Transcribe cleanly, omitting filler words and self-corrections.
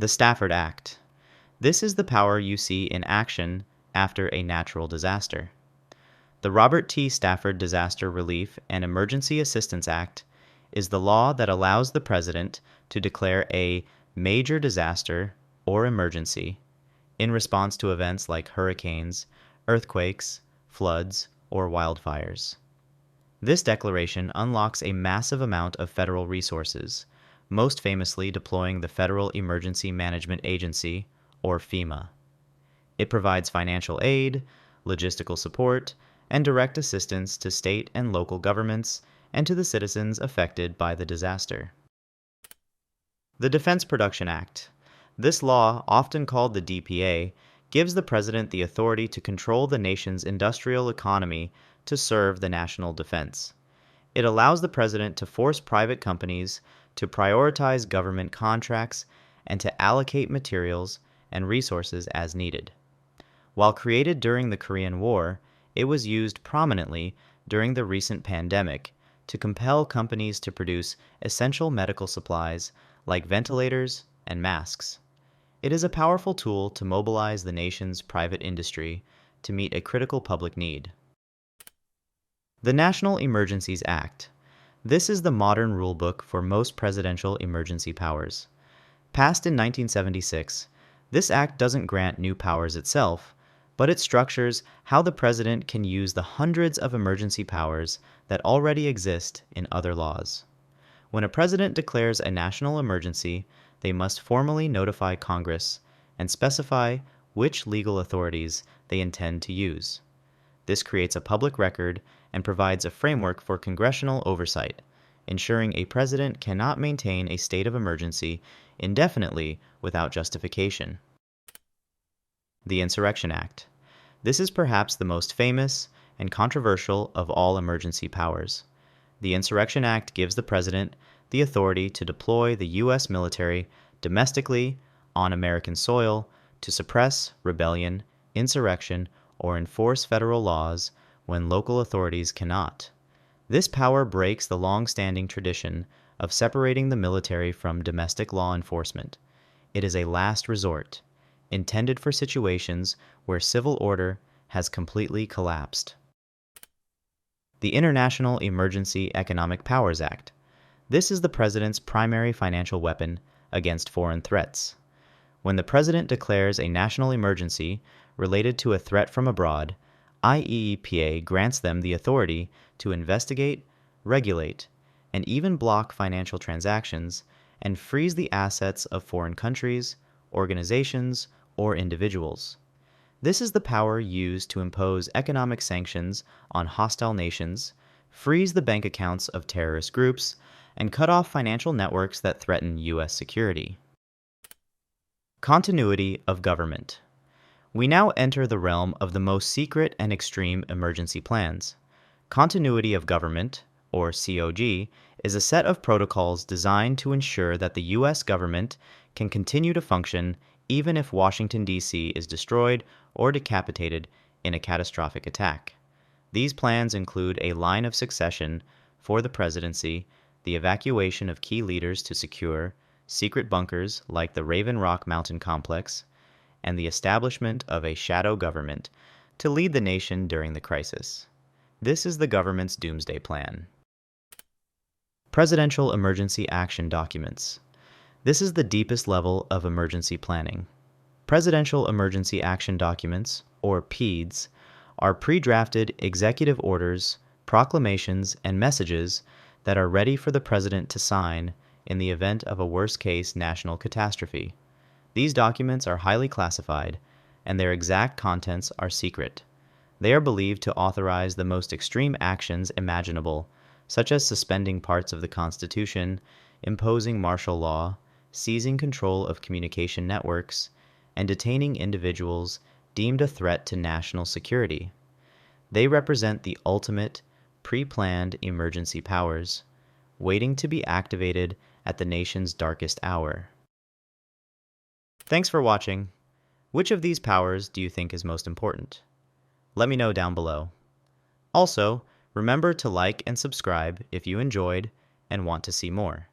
The Stafford Act. This is the power you see in action after a natural disaster. The Robert T. Stafford Disaster Relief and Emergency Assistance Act is the law that allows the President to declare a major disaster or emergency in response to events like hurricanes, earthquakes, floods, or wildfires. This declaration unlocks a massive amount of federal resources, most famously deploying the Federal Emergency Management Agency, or FEMA. It provides financial aid, logistical support, and direct assistance to state and local governments and to the citizens affected by the disaster. The Defense Production Act. This law, often called the DPA, gives the President the authority to control the nation's industrial economy to serve the national defense. It allows the President to force private companies to prioritize government contracts and to allocate materials and resources as needed. While created during the Korean War, it was used prominently during the recent pandemic to compel companies to produce essential medical supplies like ventilators and masks. It is a powerful tool to mobilize the nation's private industry to meet a critical public need. The National Emergencies Act. This is the modern rulebook for most presidential emergency powers. Passed in 1976, this act doesn't grant new powers itself, but it structures how the president can use the hundreds of emergency powers that already exist in other laws. When a president declares a national emergency, they must formally notify Congress and specify which legal authorities they intend to use. This creates a public record and provides a framework for congressional oversight, ensuring a president cannot maintain a state of emergency indefinitely without justification. The Insurrection Act. This is perhaps the most famous and controversial of all emergency powers. The Insurrection Act gives the President the authority to deploy the U.S. military domestically on American soil to suppress rebellion, insurrection, or enforce federal laws when local authorities cannot. This power breaks the long-standing tradition of separating the military from domestic law enforcement. It is a last resort, intended for situations where civil order has completely collapsed. The International Emergency Economic Powers Act. This is the President's primary financial weapon against foreign threats. When the President declares a national emergency related to a threat from abroad, IEEPA grants them the authority to investigate, regulate, and even block financial transactions and freeze the assets of foreign countries, organizations, or individuals. This is the power used to impose economic sanctions on hostile nations, freeze the bank accounts of terrorist groups, and cut off financial networks that threaten U.S. security. Continuity of government. We now enter the realm of the most secret and extreme emergency plans. Continuity of government, or COG, is a set of protocols designed to ensure that the U.S. government can continue to function even if Washington, D.C. is destroyed or decapitated in a catastrophic attack. These plans include a line of succession for the presidency, the evacuation of key leaders to secure secret bunkers like the Raven Rock Mountain Complex, and the establishment of a shadow government to lead the nation during the crisis. This is the government's doomsday plan. Presidential Emergency Action Documents. This is the deepest level of emergency planning. Presidential Emergency Action Documents, or PEADs, are pre-drafted executive orders, proclamations, and messages that are ready for the President to sign in the event of a worst-case national catastrophe. These documents are highly classified, and their exact contents are secret. They are believed to authorize the most extreme actions imaginable, such as suspending parts of the Constitution, imposing martial law, seizing control of communication networks, and detaining individuals deemed a threat to national security. They represent the ultimate, pre-planned emergency powers, waiting to be activated at the nation's darkest hour. Thanks for watching. Which of these powers do you think is most important? Let me know down below. Also, remember to like and subscribe if you enjoyed and want to see more.